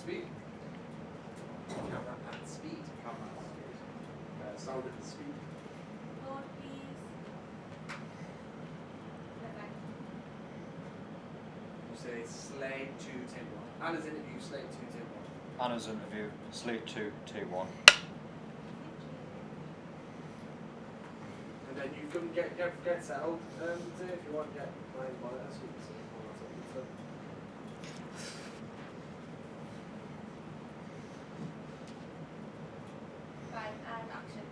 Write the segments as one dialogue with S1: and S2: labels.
S1: speak. Camera and speed. Camera and speed. Sound and speed.
S2: Lord, please. Perfect.
S1: You say Slade 2, Tim 1. Anna's interview, Slade 2, Tim 1.
S3: Anna's interview, Slate 2, T1.
S1: And then you can get settled. If you want to get my monitor, so you can see all that sort of stuff.
S2: Right, and action.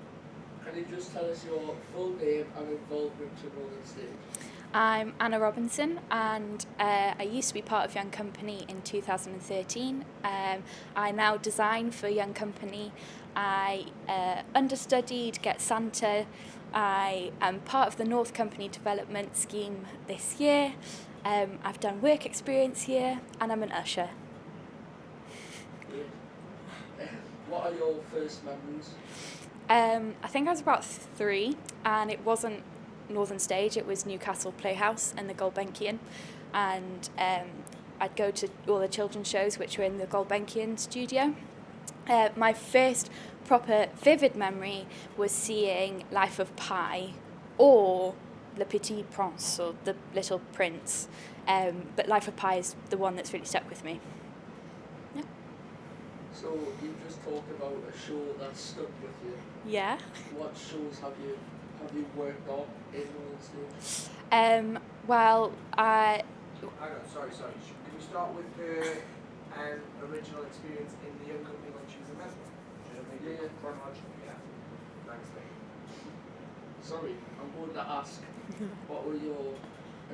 S4: Can you just tell us your full name and involvement to Rolling Stage?
S5: I'm Anna Robinson, and I used to be part of Young Company in 2013. I now design for Young Company. I understudied Get Santa. I am part of the North Company development scheme this year. I've done work experience here, and I'm an usher.
S4: What are your first memories?
S5: I think I was about 3, and it wasn't Northern Stage, it was Newcastle Playhouse and the Gulbenkian, and I'd go to all the children's shows which were in the Gulbenkian studio. My first proper vivid memory was seeing Life of Pi or Le Petit Prince, or The Little Prince, but Life of Pi is the one that's really stuck with me. Yeah.
S4: So you just talked about a show that stuck with you.
S5: Yeah.
S4: What shows have you worked on in Rolling Stage?
S5: Well,
S1: Hang on, sorry. Can we start with the original experience in the Young Company when she was a member?
S4: Yeah.
S1: Chronologically, yeah. Thanks, mate.
S4: Sorry, I'm going to ask, what were your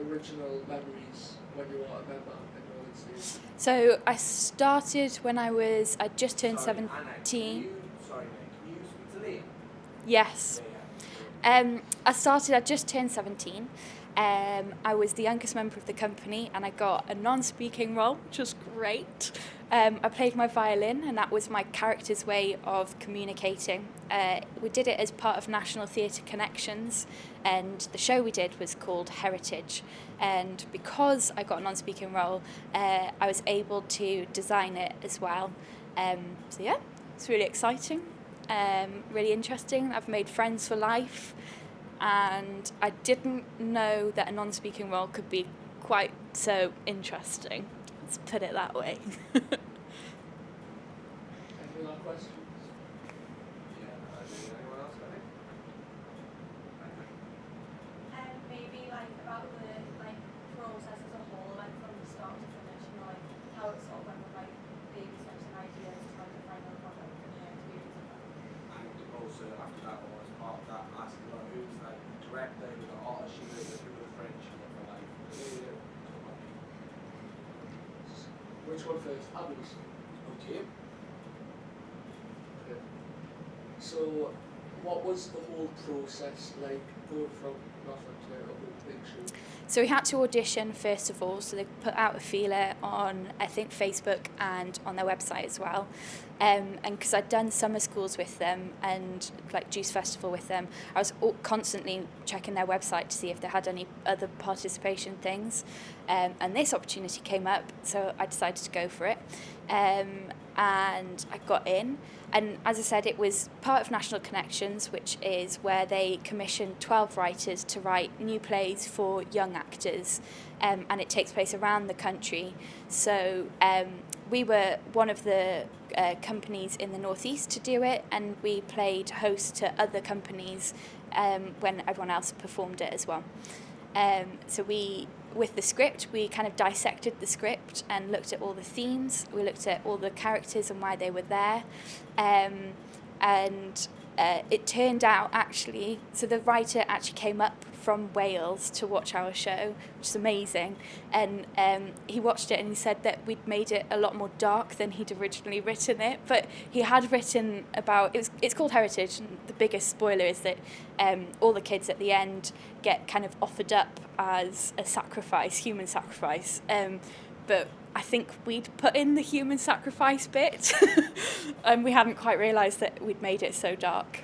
S4: original memories when you were a member in Rolling Stage?
S5: so I started when I just turned
S1: Sorry,
S5: 17.
S1: Anna, mate, can you speak to Liam?
S5: Yes.
S1: Yeah.
S5: I just turned 17. I was the youngest member of the company, and I got a non-speaking role, which was great. I played my violin, and that was my character's way of communicating. We did it as part of National Theatre Connections, and the show we did was called Heritage. And because I got a non-speaking role, I was able to design it as well. So yeah, it's really exciting. Really interesting. I've made friends for life, and I didn't know that a non-speaking role could be quite so interesting. Let's put it that way.
S4: Any other questions?
S1: Yeah, anyone else got it?
S2: Maybe about the process as a whole, from the start to finish, how it sort of went with baby steps and ideas to the final product and your experience of that.
S1: And also after that, or as part of that, asking about who's the director, who's the artist, who's the French,
S4: Which one first? Abby's.
S1: Okay.
S4: Okay. So, what was the whole process like going from nothing to a whole big show?
S5: So we had to audition first of all, so they put out a feeler on, I think, Facebook and on their website as well. And because I'd done summer schools with them and Juice Festival with them, I was constantly checking their website to see if they had any other participation things. And this opportunity came up, so I decided to go for it. And I got in. And as I said, it was part of National Connections, which is where they commissioned 12 writers to write new plays for young actors, and it takes place around the country. So we were one of the companies in the Northeast to do it, and we played host to other companies when everyone else performed it as well. So with the script, we kind of dissected the script and looked at all the themes. We looked at all the characters and why they were there. And it turned out actually, so the writer actually came up from Wales to watch our show, which is amazing. And he watched it and he said that we'd made it a lot more dark than he'd originally written it. But he had written about, it's called Heritage, and the biggest spoiler is that all the kids at the end get kind of offered up as a sacrifice, human sacrifice. But I think we'd put in the human sacrifice bit, and we hadn't quite realised that we'd made it so dark.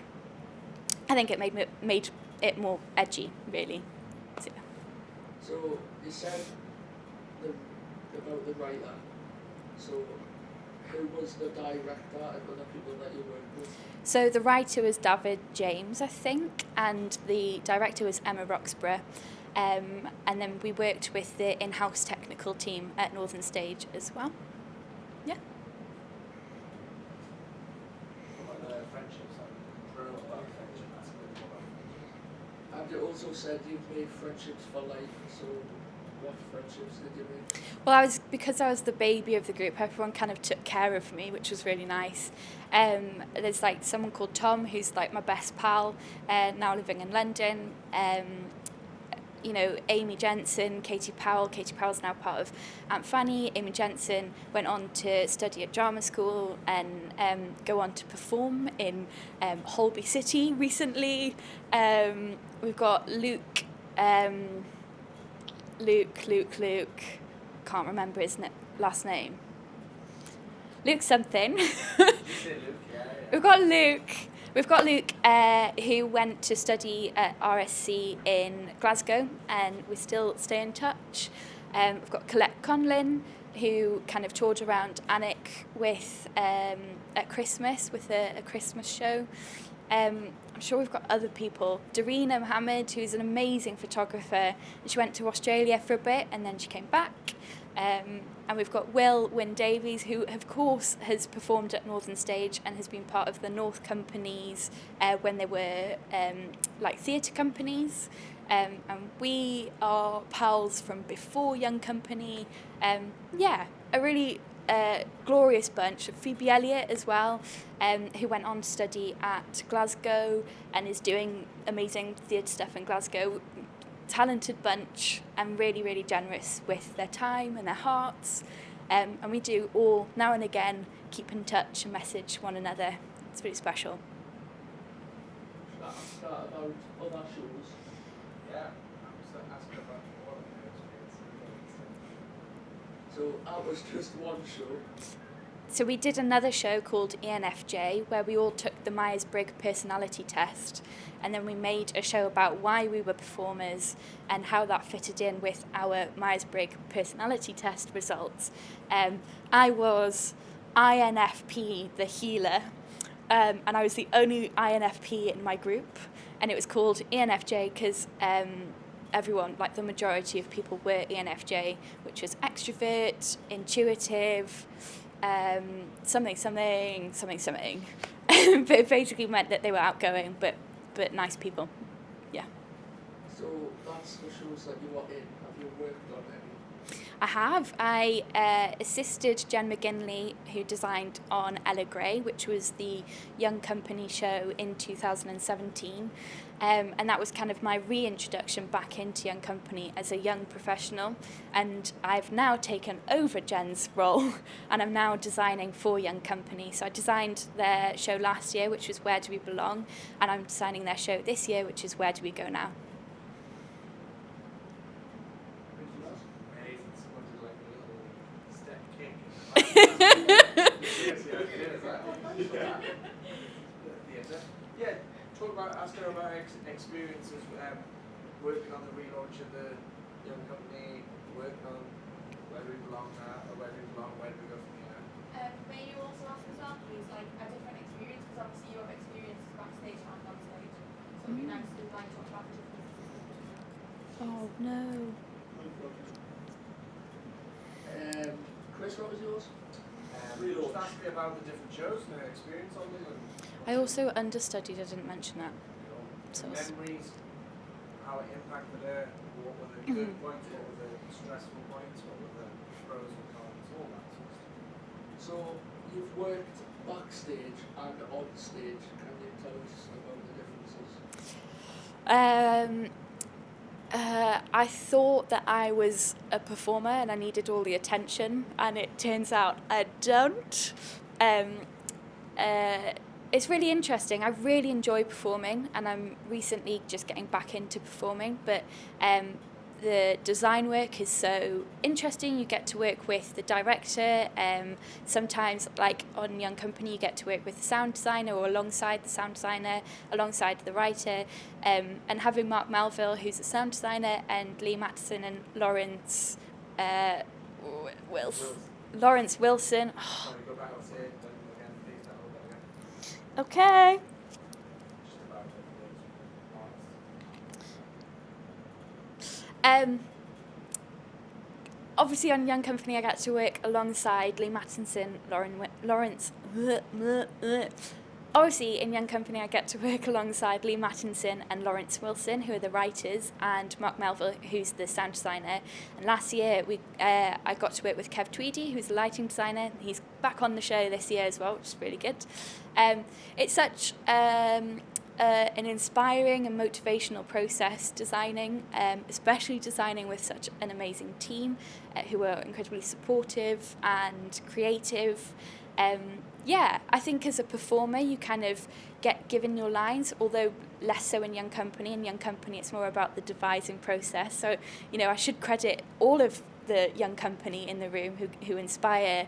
S5: I think it made it more edgy, really. So, yeah.
S4: So you said about the writer. So who was the director and other people that you worked with?
S5: So the writer was David James, I think, and the director was Emma Roxburgh. And then we worked with the in-house technical team at Northern Stage as well. Yeah.
S1: What about the friendships? Like, about friendship, that's a bit more about friendship.
S4: And you also said you've made friendships for life, so what friendships did you make?
S5: Well, because I was the baby of the group, everyone kind of took care of me, which was really nice. There's like someone called Tom, who's like my best pal, now living in London. You know, Amy Jensen, Katie Powell. Katie Powell's now part of Aunt Fanny. Amy Jensen went on to study at drama school and go on to perform in Holby City recently. We've got Luke. Luke. Can't remember his last name. Luke something.
S1: You say Luke, yeah.
S5: We've got Luke, who went to study at RSC in Glasgow, and we still stay in touch. We've got Colette Conlon, who kind of toured around Alnwick with at Christmas with a Christmas show. I'm sure we've got other people. Darina Mohammed, who's an amazing photographer, and she went to Australia for a bit and then she came back. And we've got Wyn Davies, who of course has performed at Northern Stage and has been part of the North Companies when they were like theatre companies. And we are pals from before Young Company. Yeah, a really glorious bunch. Phoebe Elliott as well, who went on to study at Glasgow and is doing amazing theatre stuff in Glasgow. Talented bunch and really, really generous with their time and their hearts. And we do all, now and again, keep in touch and message one another. It's really special.
S4: Should I ask that about other shows?
S1: Yeah, I'm just asking about all of your experience.
S4: So that was just one show.
S5: So we did another show called ENFJ, where we all took the Myers-Briggs personality test, and then we made a show about why we were performers and how that fitted in with our Myers-Briggs personality test results. I was INFP, the healer, and I was the only INFP in my group, and it was called ENFJ because everyone, like the majority of people, were ENFJ, which was extrovert, intuitive, something. But it basically meant that they were outgoing but nice people. Yeah.
S4: So that's the shows that you were in. Have you worked on any?
S5: I have. I assisted Jen McGinley, who designed on Ella Gray, which was the Young Company show in 2017. And that was kind of my reintroduction back into Young Company as a young professional. And I've now taken over Jen's role and I'm now designing for Young Company. So I designed their show last year, which was Where Do We Belong? And I'm designing their show this year, which is Where Do We Go Now?
S1: Amazing, someone did like a little step kick. Seriously, I did that. Yeah, talk about, asking about experiences working on the relaunch of the Young Company, working on Where Do We Belong Now, or Where Do We Belong, Where Do We Go From Here?
S2: May you also ask as well, please, like a different experience, because obviously you have experiences backstage and on stage, so it'd be nice to like talk about the differences.
S5: Oh, no.
S4: Chris, what was yours?
S1: Just ask me about the different shows and their experience on them. And,
S5: I also understudied, I didn't mention that.
S1: you know,
S5: So
S1: the
S5: it's-
S1: memories, how it impacted her, what were the good points, what were the stressful points, what were the pros and cons, all that sort of stuff.
S4: So you've worked backstage and on stage. Can you tell us about the differences?
S5: I thought that I was a performer and I needed all the attention, and it turns out I don't. It's really interesting. I really enjoy performing, and I'm recently just getting back into performing, but the design work is so interesting. You get to work with the director. Sometimes, like on Young Company, you get to work with the sound designer or alongside the sound designer, alongside the writer. And having Mark Melville, who's a sound designer, and Lee Matteson and Lawrence Lawrence Wilson.
S1: Sorry, go back, I'll say it again, please, that whole bit again.
S5: Okay.
S1: Just about
S5: Obviously on Young Company I got to work alongside Lee Mattinson, Lawrence. Obviously in Young Company I get to work alongside Lee Mattinson and Lawrence Wilson, who are the writers, and Mark Melville, who's the sound designer. And last year I got to work with Kev Tweedy, who's the lighting designer. He's back on the show this year as well, which is really good. It's such an inspiring and motivational process designing, especially designing with such an amazing team who are incredibly supportive and creative. I think as a performer you kind of get given your lines, although less so in Young Company. In Young Company it's more about the devising process. So, I should credit all of the Young Company in the room who inspire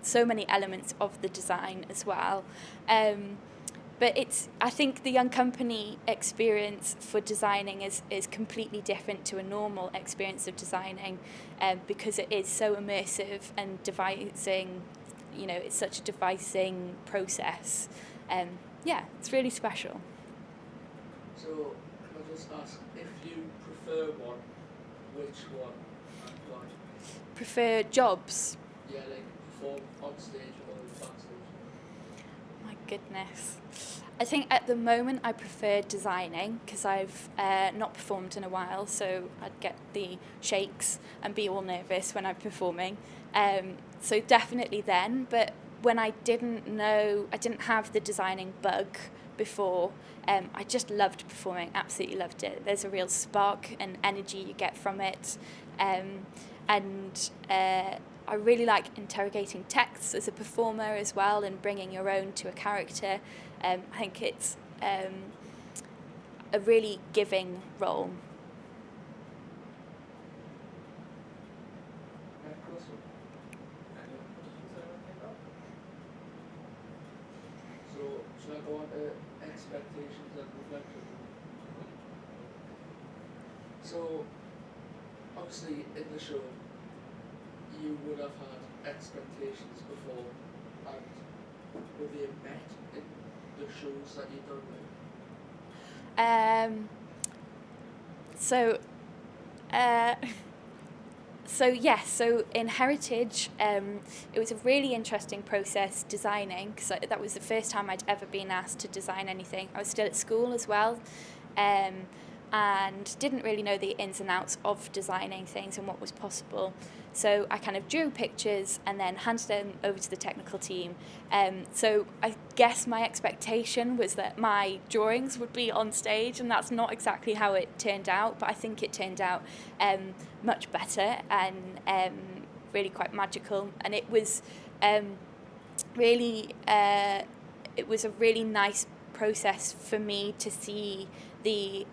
S5: so many elements of the design as well. But I think the Young Company experience for designing is completely different to a normal experience of designing, because it is so immersive and devising, it's such a devising process. It's really special.
S4: So, can I just ask, if you prefer one, which one and why?
S5: Prefer jobs?
S4: Yeah, like perform on stage or backstage.
S5: My goodness. I think at the moment I prefer designing because I've not performed in a while, so I'd get the shakes and be all nervous when I'm performing. So definitely then, but when I didn't have the designing bug before, I just loved performing, absolutely loved it. There's a real spark and energy you get from it. I really like interrogating texts as a performer as well and bringing your own to a character. I think it's a really giving role.
S4: So, should I go on to expectations and reflection? So, obviously in the show, you would have had expectations before, and were they met in the shows that you've done with?
S5: So in Heritage, it was a really interesting process designing, because that was the first time I'd ever been asked to design anything. I was still at school as well, and didn't really know the ins and outs of designing things and what was possible. So I kind of drew pictures and then handed them over to the technical team. So I guess my expectation was that my drawings would be on stage, and that's not exactly how it turned out, but I think it turned out much better and really quite magical. And it was it was a really nice process for me to see the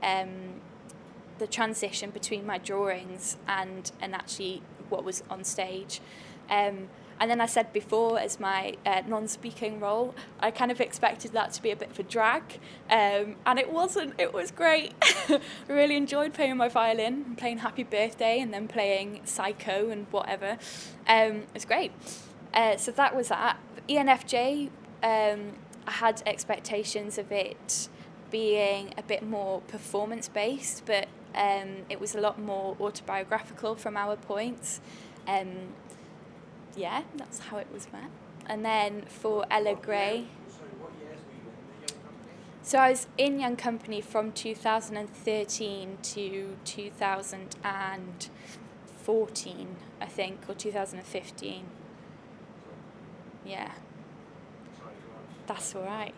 S5: transition between my drawings and actually what was on stage. And then I said before, as my non-speaking role, I kind of expected that to be a bit of a drag, and it wasn't. It was great. I really enjoyed playing my violin and playing Happy Birthday and then playing Psycho and whatever. It was great. So that was that. ENFJ, I had expectations of it being a bit more performance-based, but it was a lot more autobiographical from our points. That's how it was met. And then for Ella Gray...
S1: Sorry, what years were you in the Young Company?
S5: So I was in Young Company from 2013 to 2014, I think, or 2015. Yeah.
S1: Sorry, go on.
S5: That's all right.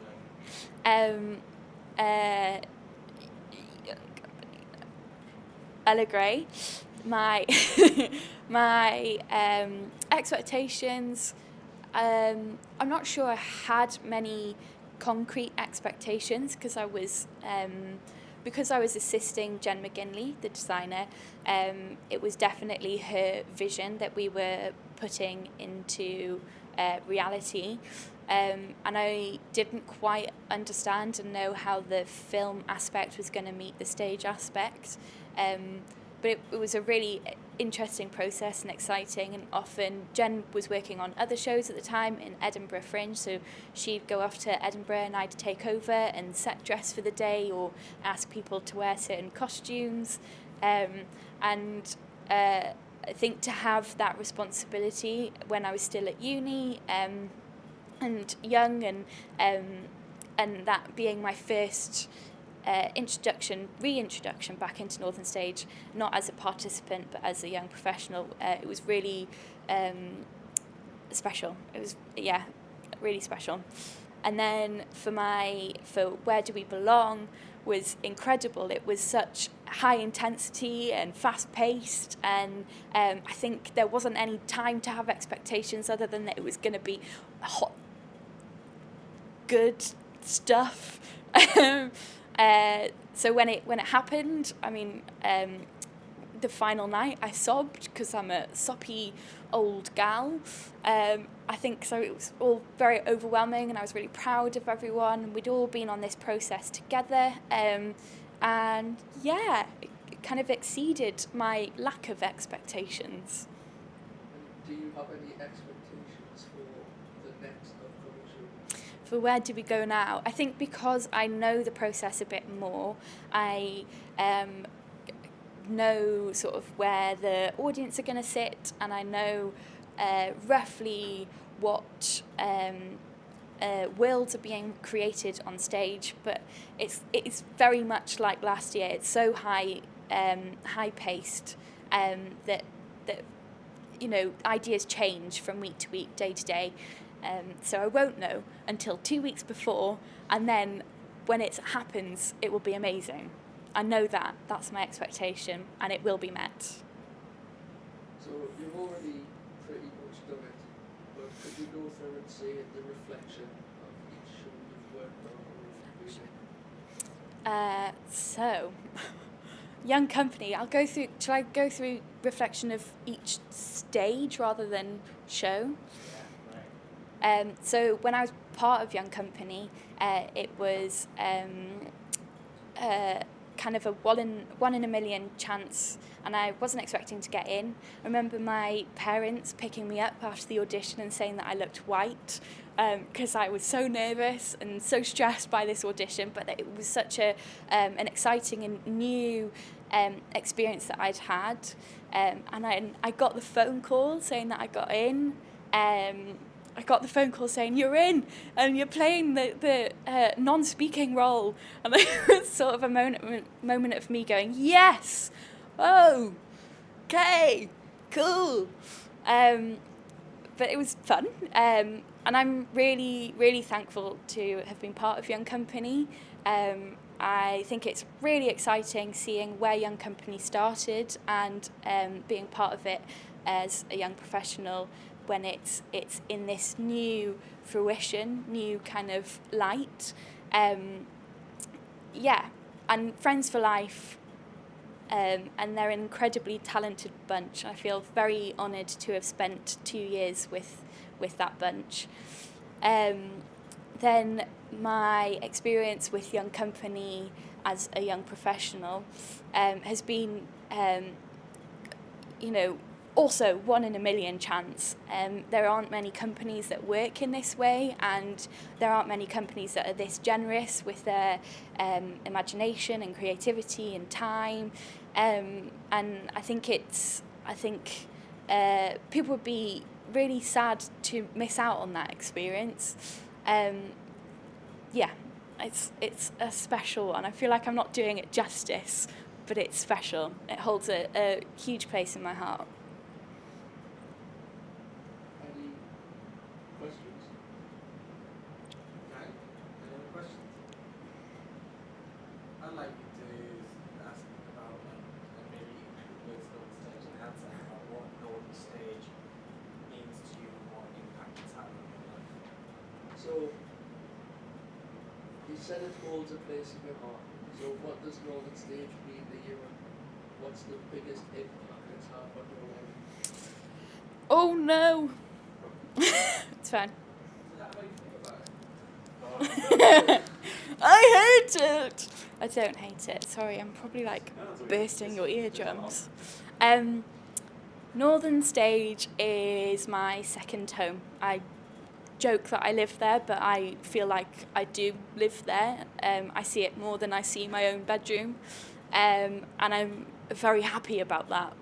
S5: Ella Gray, my expectations, I'm not sure I had many concrete expectations because I was assisting Jen McGinley, the designer. It was definitely her vision that we were putting into reality. And I didn't quite understand and know how the film aspect was going to meet the stage aspect. but it was a really interesting process and exciting, and often Jen was working on other shows at the time in Edinburgh Fringe, so she'd go off to Edinburgh and I'd take over and set dress for the day or ask people to wear certain costumes, and I think to have that responsibility when I was still at uni and young, and that being my first reintroduction back into Northern Stage, not as a participant but as a young professional, it was really special. It was, really special. And then for Where Do We Belong was incredible. It was such high intensity and fast paced, and I think there wasn't any time to have expectations other than that it was going to be hot, good stuff. So when it happened, I mean, the final night I sobbed because I'm a soppy old gal. I think so. It was all very overwhelming, and I was really proud of everyone. We'd all been on this process together, and it kind of exceeded my lack of expectations.
S4: Do you have any expectations for the next upcoming show?
S5: For Where Do We Go Now? I think because I know the process a bit more, I know sort of where the audience are going to sit, and I know roughly what worlds are being created on stage, but it's very much like last year. It's so high paced that ideas change from week to week, day to day. So I won't know until 2 weeks before, and then when it happens, it will be amazing. I know that. That's my expectation, and it will be met.
S4: So you've already pretty much done it, but could you go through and say the reflection of each show you've worked on or reviewed?
S5: So, Young Company. Shall I go through reflection of each stage rather than show? So when I was part of Young Company, it was kind of a one in a million chance, and I wasn't expecting to get in. I remember my parents picking me up after the audition and saying that I looked white because I was so nervous and so stressed by this audition, but it was such an exciting and new experience that I'd had, and I got the phone call saying that I got in. I got the phone call saying, "You're in, and you're playing the non-speaking role." And it was sort of a moment of me going, "Yes! Oh, okay, cool." But it was fun, and I'm really, really thankful to have been part of Young Company. I think it's really exciting seeing where Young Company started and being part of it as a young professional when it's in this new fruition, new kind of light. And Friends for Life, and they're an incredibly talented bunch. I feel very honoured to have spent 2 years with that bunch. Then my experience with Young Company as a young professional has been, also one in a million chance. There aren't many companies that work in this way, and there aren't many companies that are this generous with their imagination and creativity and time. And I think people would be really sad to miss out on that experience. It's a special one. I feel like I'm not doing it justice, but it's special. It holds a huge place in my heart.
S4: Any questions?
S1: Okay. Any other questions? I'd like you to ask about, and maybe with Northern Stage and answer about what Northern Stage means to you and what impact it's had on your life.
S4: So, you said it holds a place in your heart. So what does Northern Stage mean to you, and what's the biggest impact it's had on your life?
S5: Oh no! It's fine.
S1: Is that how you feel about it?
S5: I hate it! I don't hate it. Sorry, I'm probably like
S1: No, that's okay.
S5: bursting your
S1: It's
S5: eardrums. Northern Stage is my second home. I joke that I live there, but I feel like I do live there. I see it more than I see my own bedroom, and I'm very happy about that.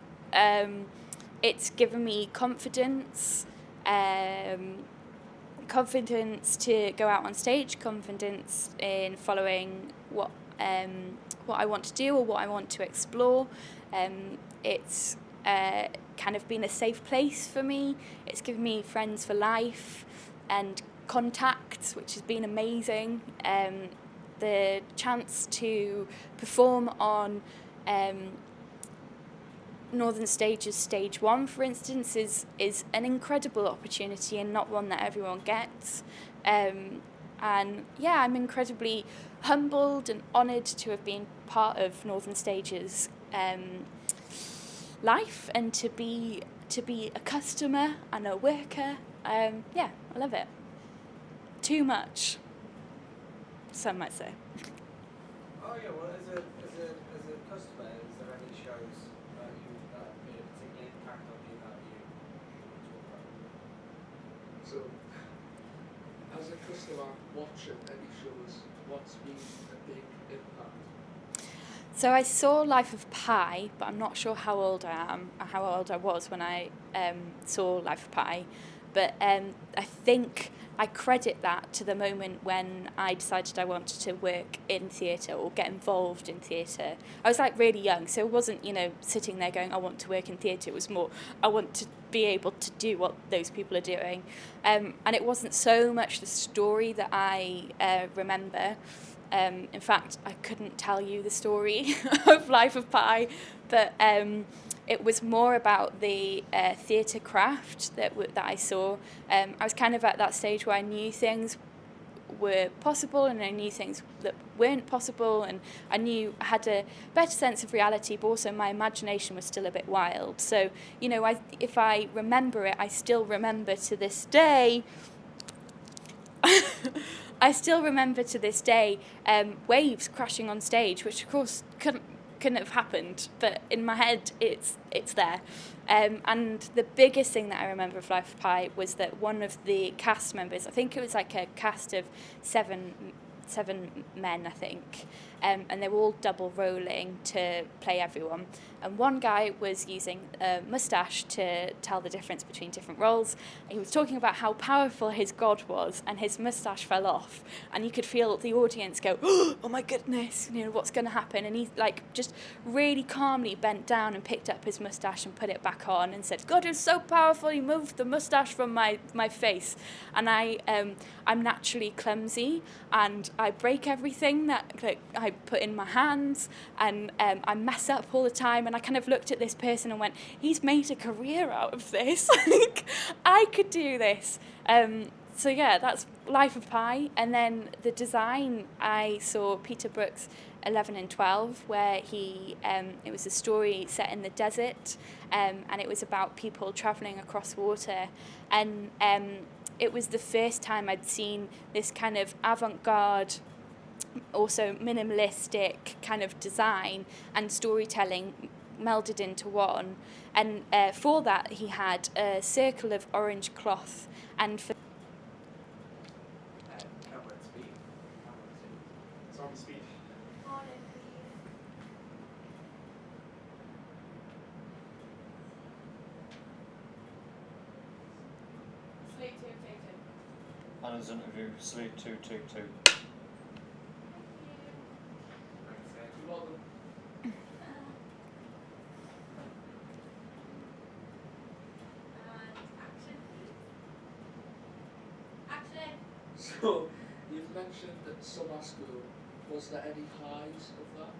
S5: It's given me confidence, confidence to go out on stage, confidence in following what I want to do or what I want to explore. It's kind of been a safe place for me. It's given me friends for life and contacts, which has been amazing. The chance to perform on Northern Stage's Stage 1, for instance, is an incredible opportunity and not one that everyone gets. And yeah, I'm incredibly humbled and honoured to have been part of Northern Stage's life and to be a customer and a worker. Yeah, I love it. Too much, some might say.
S1: Oh yeah, well as a customer, is there any shows that made a particular impact on you that you want to talk about?
S4: So, as a customer watching any shows, what's been a big impact?
S5: So I saw Life of Pi, but I'm not sure how old I am or how old I was when I saw Life of Pi. But I think I credit that to the moment when I decided I wanted to work in theatre or get involved in theatre. I was like really young, so it wasn't, sitting there going, I want to work in theatre. It was more, I want to be able to do what those people are doing. And it wasn't so much the story that I remember. In fact, I couldn't tell you the story of Life of Pi, but it was more about the theatre craft that I saw. I was kind of at that stage where I knew things were possible and I knew things that weren't possible, and I knew I had a better sense of reality, but also my imagination was still a bit wild. So, if I remember it, I still remember to this day. I still remember to this day waves crashing on stage, which of course couldn't have happened, but in my head it's there. And the biggest thing that I remember of Life of Pi was that one of the cast members, I think it was like a cast of seven men, I think, and they were all double rolling to play everyone. And one guy was using a moustache to tell the difference between different roles. He was talking about how powerful his god was, and his moustache fell off, and you could feel the audience go, oh my goodness, what's going to happen? And he just really calmly bent down and picked up his moustache and put it back on and said, God is so powerful, he moved the moustache from my face. And I'm naturally clumsy, and I break everything that I put in my hands, and I mess up all the time. And I kind of looked at this person and went, he's made a career out of this. I could do this. So yeah, that's Life of Pi. And then the design, I saw Peter Brook's 11 and 12, where it was a story set in the desert, and it was about people travelling across water. And it was the first time I'd seen this kind of avant-garde, also minimalistic kind of design and storytelling melded into one. And for that he had a circle of orange cloth, and for
S1: Cameron speed.
S6: It's on speed.
S2: Slate 2, take 2.
S3: Anna's interview, Slate 222.
S4: You're welcome.
S2: And action, please. Action.
S4: So, you've mentioned that summer school. Was there any highs of that?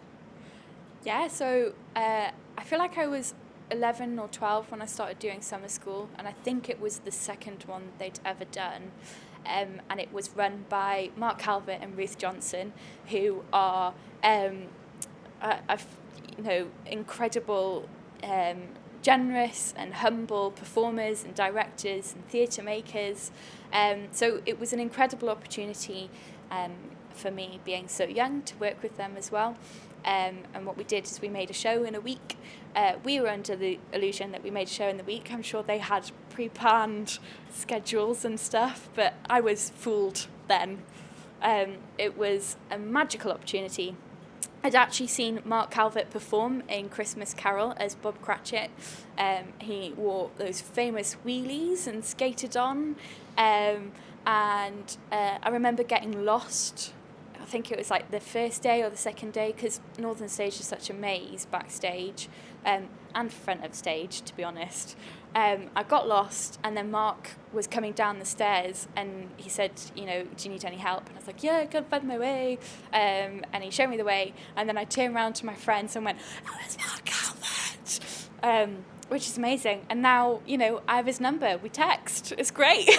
S5: Yeah, so I feel like I was 11 or 12 when I started doing summer school, and I think it was the second one they'd ever done. And it was run by Mark Calvert and Ruth Johnson, who are incredible, generous and humble performers and directors and theatre makers. So it was an incredible opportunity for me being so young to work with them as well. And what we did is we made a show in a week. We were under the illusion that we made a show in the week. I'm sure they had pre-planned schedules and stuff, but I was fooled then. It was a magical opportunity. I'd actually seen Mark Calvert perform in Christmas Carol as Bob Cratchit. He wore those famous wheelies and skated on. And I remember getting lost. I think it was like the first day or the second day, because Northern Stage is such a maze backstage and front of stage, to be honest. I got lost, and then Mark was coming down the stairs, and he said, you know, do you need any help? And I was like, yeah, I can't find my way. And he showed me the way, and then I turned around to my friends and went, oh, it's Mark Calvert, which is amazing. And now, you know, I have his number. We text. It's great.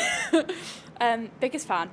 S5: Biggest fan.